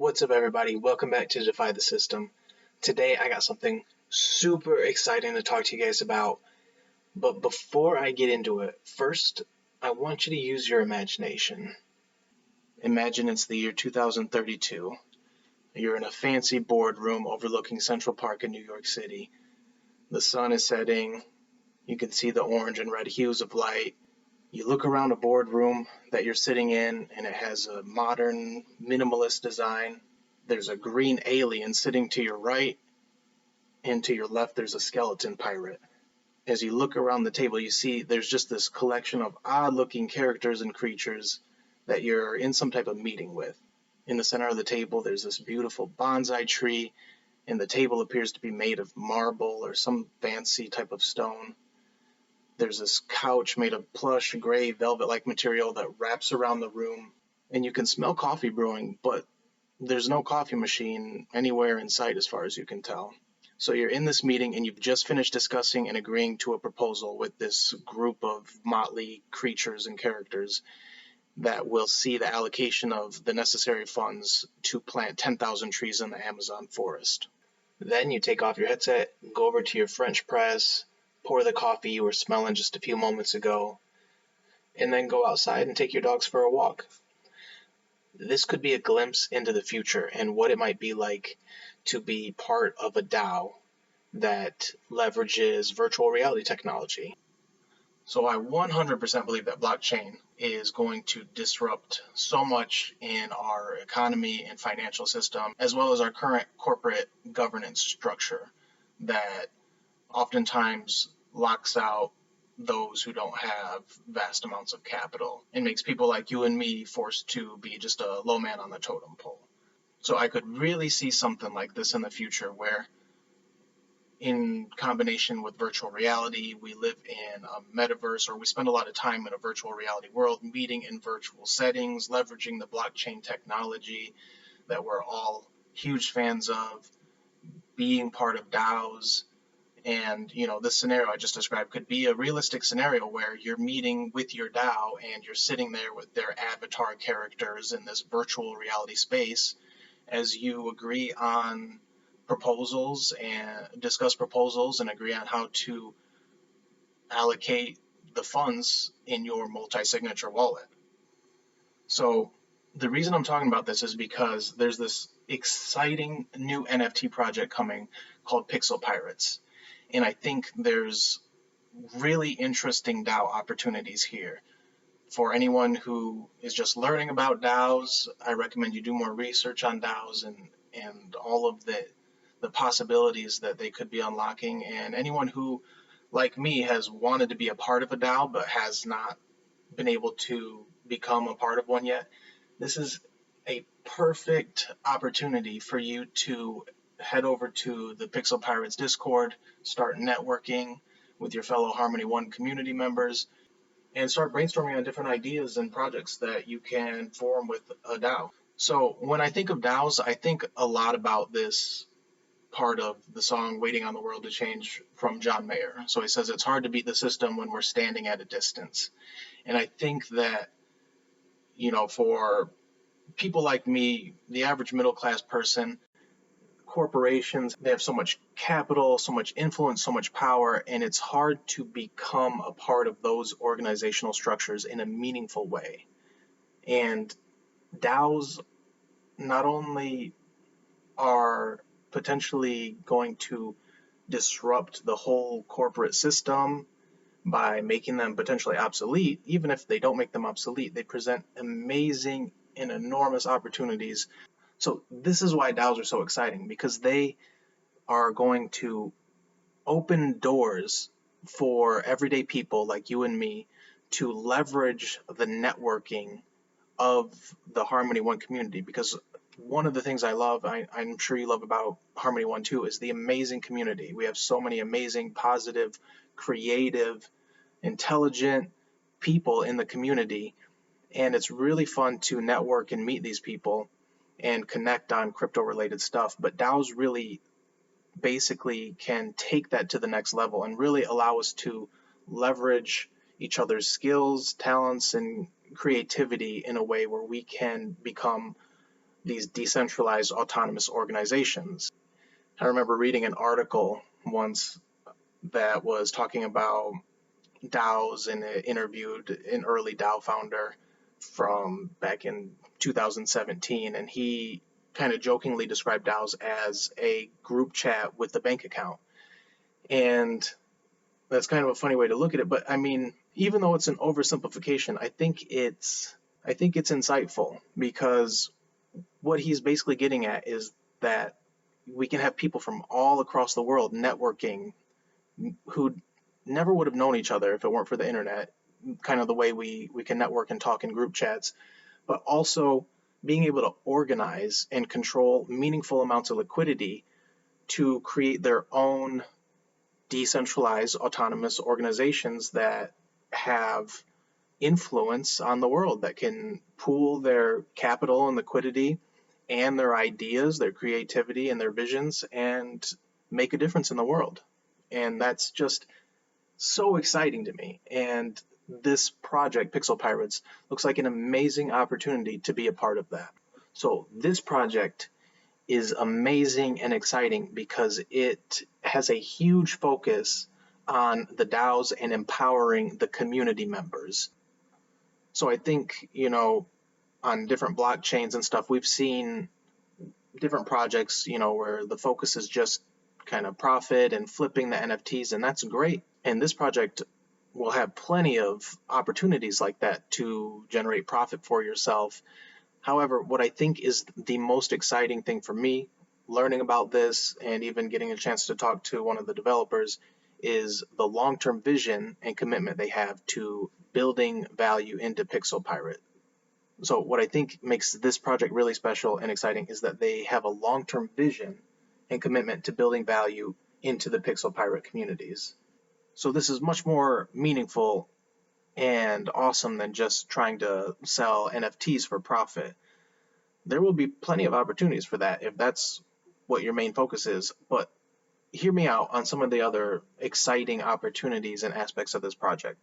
What's up, everybody? Welcome back to Defi The System. Today, I got something super exciting to talk to you guys about. But before I get into it, first, I want you to use your imagination. Imagine it's the year 2032. You're in a fancy boardroom overlooking Central Park in New York City. The sun is setting. You can see the orange and red hues of light. You look around a boardroom that you're sitting in, and it has a modern, minimalist design. There's a green alien sitting to your right, and to your left there's a skeleton pirate. As you look around the table, you see there's just this collection of odd-looking characters and creatures that you're in some type of meeting with. In the center of the table, there's this beautiful bonsai tree, and the table appears to be made of marble or some fancy type of stone. There's this couch made of plush, gray, velvet-like material that wraps around the room, and you can smell coffee brewing, but there's no coffee machine anywhere in sight as far as you can tell. So you're in this meeting, and you've just finished discussing and agreeing to a proposal with this group of motley creatures and characters that will see the allocation of the necessary funds to plant 10,000 trees in the Amazon forest. Then you take off your headset, go over to your French press, pour the coffee you were smelling just a few moments ago, and then go outside and take your dogs for a walk. This could be a glimpse into the future and what it might be like to be part of a DAO that leverages virtual reality technology. So I 100% believe that blockchain is going to disrupt so much in our economy and financial system, as well as our current corporate governance structure that oftentimes locks out those who don't have vast amounts of capital and makes people like you and me forced to be just a low man on the totem pole. So I could really see something like this in the future where, in combination with virtual reality, we live in a metaverse, or we spend a lot of time in a virtual reality world, meeting in virtual settings, leveraging the blockchain technology that we're all huge fans of, being part of DAOs. And, this scenario I just described could be a realistic scenario where you're meeting with your DAO and you're sitting there with their avatar characters in this virtual reality space as you agree on proposals and discuss proposals and agree on how to allocate the funds in your multi-signature wallet. So the reason I'm talking about this is because there's this exciting new NFT project coming called Pixel Pirates. And I think there's really interesting DAO opportunities here. For anyone who is just learning about DAOs, I recommend you do more research on DAOs and all of the possibilities that they could be unlocking. And anyone who, like me, has wanted to be a part of a DAO but has not been able to become a part of one yet, this is a perfect opportunity for you to head over to the Pixel Pirates Discord, start networking with your fellow Harmony One community members, and start brainstorming on different ideas and projects that you can form with a DAO. So when I think of DAOs, I think a lot about this part of the song Waiting on the World to Change from John Mayer. So he says it's hard to beat the system when we're standing at a distance. And I think that, for people like me, the average middle class person, corporations, they have so much capital, so much influence, so much power, and it's hard to become a part of those organizational structures in a meaningful way. And DAOs not only are potentially going to disrupt the whole corporate system by making them potentially obsolete, even if they don't make them obsolete, they present amazing and enormous opportunities. So this is why DAOs are so exciting, because they are going to open doors for everyday people like you and me to leverage the networking of the Harmony One community. Because one of the things I love, I'm sure you love about Harmony One too, is the amazing community. We have so many amazing, positive, creative, intelligent people in the community, and it's really fun to network and meet these people and connect on crypto-related stuff. But DAOs really basically can take that to the next level and really allow us to leverage each other's skills, talents, and creativity in a way where we can become these decentralized autonomous organizations. I remember reading an article once that was talking about DAOs, and it interviewed an early DAO founder from back in 2017, and he kind of jokingly described DAOs as a group chat with a bank account. And that's kind of a funny way to look at it, but I mean, even though it's an oversimplification, I think it's insightful, because what he's basically getting at is that we can have people from all across the world networking who never would have known each other if it weren't for the internet, kind of the way we can network and talk in group chats, but also being able to organize and control meaningful amounts of liquidity to create their own decentralized autonomous organizations that have influence on the world, that can pool their capital and liquidity and their ideas, their creativity, and their visions, and make a difference in the world. And that's just so exciting to me. And this project, Pixel Pirates, looks like an amazing opportunity to be a part of that. So this project is amazing and exciting because it has a huge focus on the DAOs and empowering the community members. So I think, on different blockchains and stuff, we've seen different projects, where the focus is just kind of profit and flipping the NFTs, and that's great. And this project will have plenty of opportunities like that to generate profit for yourself. However, what I think is the most exciting thing for me, learning about this and even getting a chance to talk to one of the developers, is the long-term vision and commitment they have to building value into Pixel Pirate. So what I think makes this project really special and exciting is that they have a long-term vision and commitment to building value into the Pixel Pirate communities. So this is much more meaningful and awesome than just trying to sell NFTs for profit. There will be plenty of opportunities for that if that's what your main focus is, but hear me out on some of the other exciting opportunities and aspects of this project.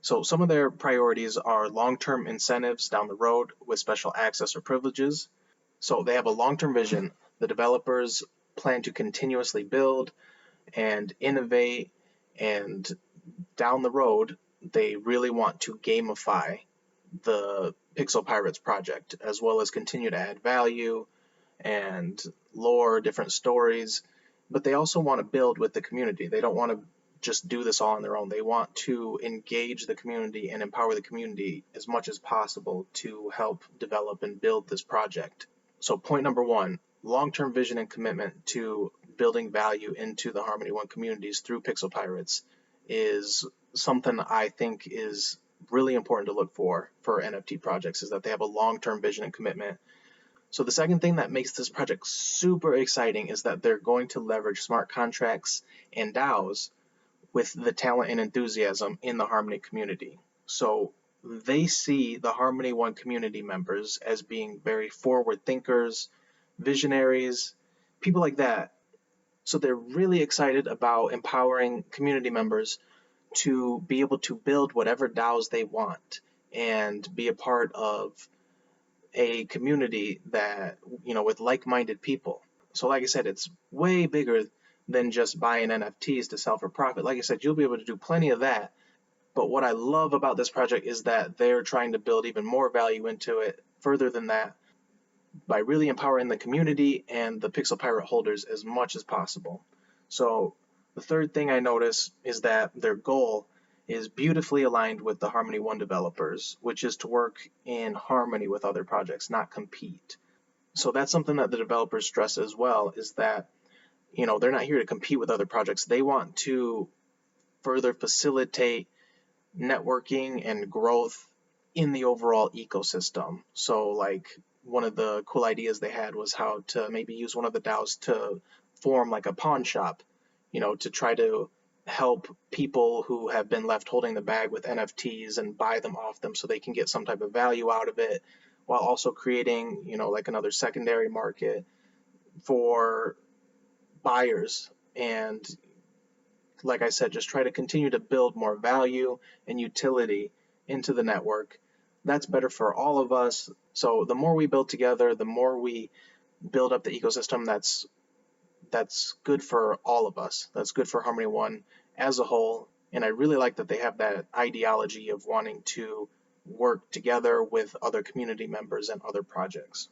So some of their priorities are long-term incentives down the road with special access or privileges. So they have a long-term vision. The developers plan to continuously build and innovate, and down the road, they really want to gamify the Pixel Pirates project, as well as continue to add value and lore, different stories. But they also want to build with the community. They don't want to just do this all on their own. They want to engage the community and empower the community as much as possible to help develop and build this project. So point number one, long-term vision and commitment to building value into the Harmony One communities through Pixel Pirates is something I think is really important to look for NFT projects, is that they have a long-term vision and commitment. So the second thing that makes this project super exciting is that they're going to leverage smart contracts and DAOs with the talent and enthusiasm in the Harmony community. So they see the Harmony One community members as being very forward thinkers, visionaries, people like that. So they're really excited about empowering community members to be able to build whatever DAOs they want and be a part of a community that, with like-minded people. So like I said, it's way bigger than just buying NFTs to sell for profit. Like I said, you'll be able to do plenty of that. But what I love about this project is that they're trying to build even more value into it further than that by really empowering the community and the Pixel Pirate holders as much as possible. So the third thing I notice is that their goal is beautifully aligned with the Harmony One developers, which is to work in harmony with other projects, not compete. So that's something that the developers stress as well, is that they're not here to compete with other projects. They want to further facilitate networking and growth in the overall ecosystem. So like one of the cool ideas they had was how to maybe use one of the DAOs to form like a pawn shop, to try to help people who have been left holding the bag with NFTs and buy them off them so they can get some type of value out of it, while also creating, like another secondary market for buyers. And like I said, just try to continue to build more value and utility into the network. That's better for all of us. So the more we build together, the more we build up the ecosystem that's good for all of us. That's good for Harmony One as a whole. And I really like that they have that ideology of wanting to work together with other community members and other projects.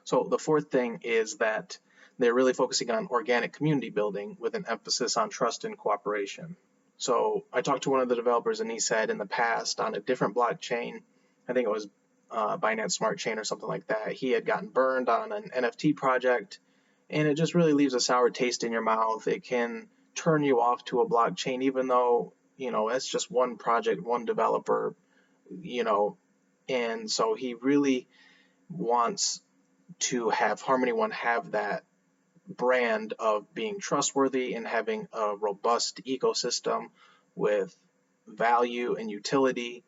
So the fourth thing is that they're really focusing on organic community building with an emphasis on trust and cooperation. So I talked to one of the developers, and he said in the past on a different blockchain, I think it was Binance Smart Chain or something like that, he had gotten burned on an NFT project, and it just really leaves a sour taste in your mouth. It can turn you off to a blockchain, even though, it's just one project, one developer, and so he really wants to have Harmony One have that brand of being trustworthy and having a robust ecosystem with value and utility.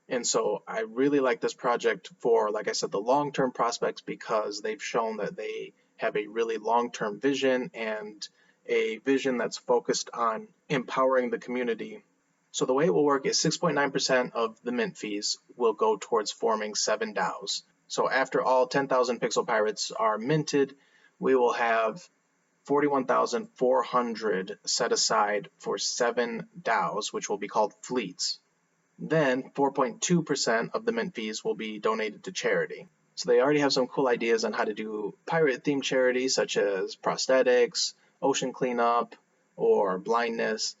And so I really like this project for, like I said, the long-term prospects, because they've shown that they have a really long-term vision and a vision that's focused on empowering the community. So the way it will work is 6.9% of the mint fees will go towards forming 7 DAOs. So after all 10,000 Pixel Pirates are minted, we will have 41,400 set aside for 7 DAOs, which will be called fleets. Then 4.2% of the mint fees will be donated to charity. So they already have some cool ideas on how to do pirate-themed charities, such as prosthetics, ocean cleanup, or blindness.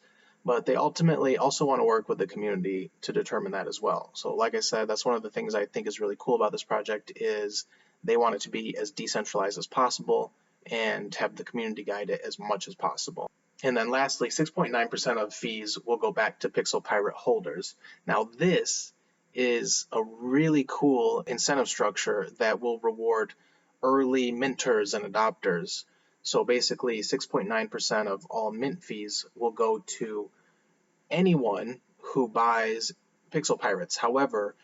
But they ultimately also want to work with the community to determine that as well. So like I said, that's one of the things I think is really cool about this project, is they want it to be as decentralized as possible and have the community guide it as much as possible. And then lastly, 6.9% of fees will go back to Pixel Pirate holders. Now this is a really cool incentive structure that will reward early minters and adopters. So basically 6.9% of all mint fees will go to anyone who buys Pixel Pirates. However,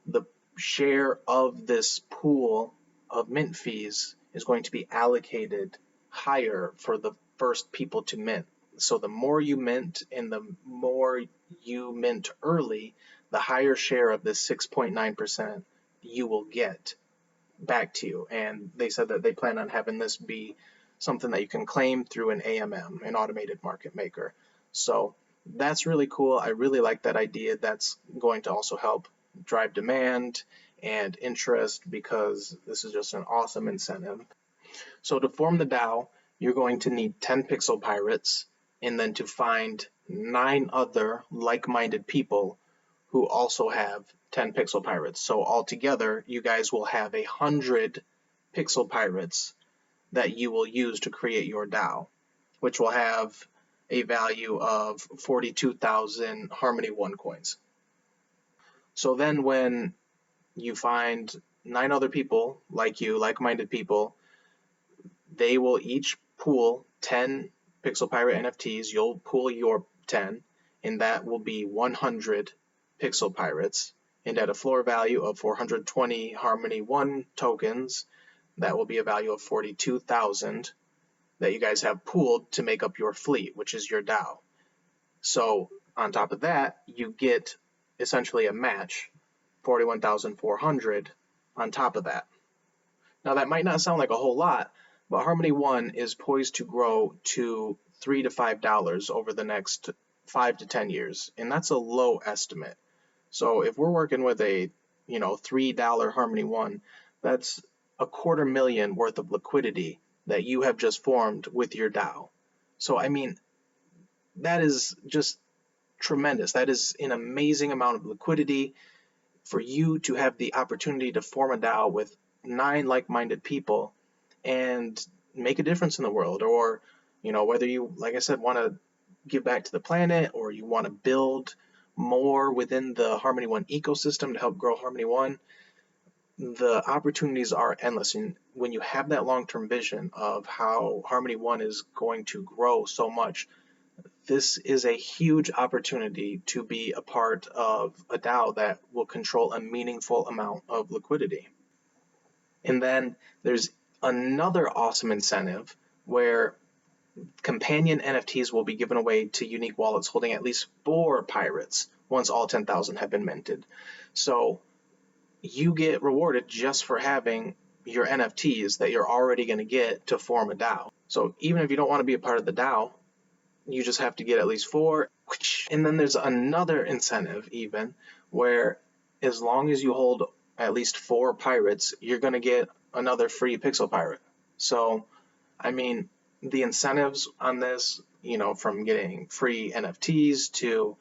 the share of this pool of mint fees is going to be allocated higher for the first people to mint. So the more you mint and the more you mint early, the higher share of this 6.9% you will get back to you. And they said that they plan on having this be something that you can claim through an AMM, an automated market maker. So that's really cool. I really like that idea. That's going to also help drive demand and interest, because this is just an awesome incentive. So to form the DAO, you're going to need 10 Pixel Pirates, and then to find 9 other like-minded people who also have 10 Pixel Pirates. So altogether, you guys will have 100 Pixel Pirates that you will use to create your DAO, which will have a value of 42,000 Harmony One coins. So then when you find 9 other people like you, like-minded people, they will each pool 10 Pixel Pirate NFTs. You'll pool your 10, and that will be 100 Pixel Pirates. And at a floor value of 420 Harmony One tokens, that will be a value of 42,000 that you guys have pooled to make up your fleet, which is your DAO. So on top of that, you get essentially a match, 41,400 on top of that. Now that might not sound like a whole lot, but Harmony One is poised to grow to $3 to $5 over the next 5 to 10 years, and that's a low estimate. So if we're working with a $3 Harmony One, that's $250,000 worth of liquidity that you have just formed with your DAO. So I mean, that is just tremendous. That is an amazing amount of liquidity for you to have the opportunity to form a DAO with 9 like-minded people and make a difference in the world. Or whether you, like I said, want to give back to the planet, or you want to build more within the Harmony One ecosystem to help grow Harmony One, the opportunities are endless. And when you have that long-term vision of how Harmony One is going to grow so much, this is a huge opportunity to be a part of a DAO that will control a meaningful amount of liquidity. And then there's another awesome incentive where companion NFTs will be given away to unique wallets holding at least 4 pirates once all 10,000 have been minted. So you get rewarded just for having your NFTs that you're already going to get to form a DAO. So even if you don't want to be a part of the DAO, you just have to get at least 4. And then there's another incentive even where as long as you hold at least 4 pirates, you're going to get another free pixel pirate. So, I mean, the incentives on this, from getting free NFTs to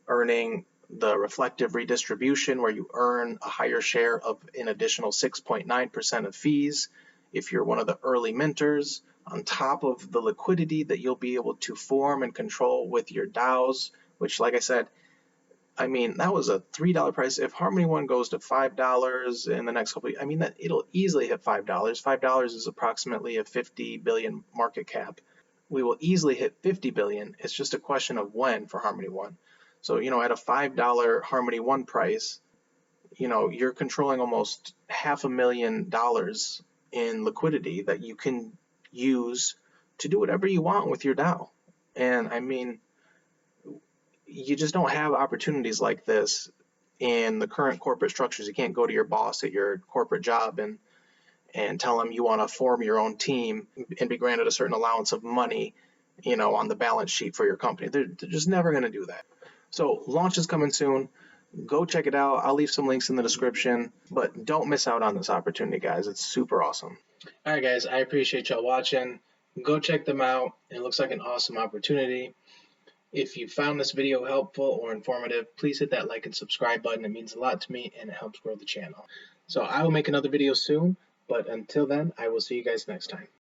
earning the reflective redistribution where you earn a higher share of an additional 6.9% of fees if you're one of the early minters, on top of the liquidity that you'll be able to form and control with your DAOs, which, like I said, that was a $3 price. If Harmony One goes to $5 in the next couple of, that it'll easily hit $5. $5 is approximately a 50 billion market cap. We will easily hit 50 billion. It's just a question of when for Harmony One. So, at a $5 Harmony One price, you're controlling almost $500,000 in liquidity that you can use to do whatever you want with your DAO. And you just don't have opportunities like this in the current corporate structures. You can't go to your boss at your corporate job and tell them you want to form your own team and be granted a certain allowance of money, on the balance sheet for your company. They're just never going to do that. So launch is coming soon. Go check it out. I'll leave some links in the description, but don't miss out on this opportunity, guys. It's super awesome. All right, guys, I appreciate y'all watching. Go check them out. It looks like an awesome opportunity. If you found this video helpful or informative, please hit that like and subscribe button. It means a lot to me and it helps grow the channel. So I will make another video soon, but until then, I will see you guys next time.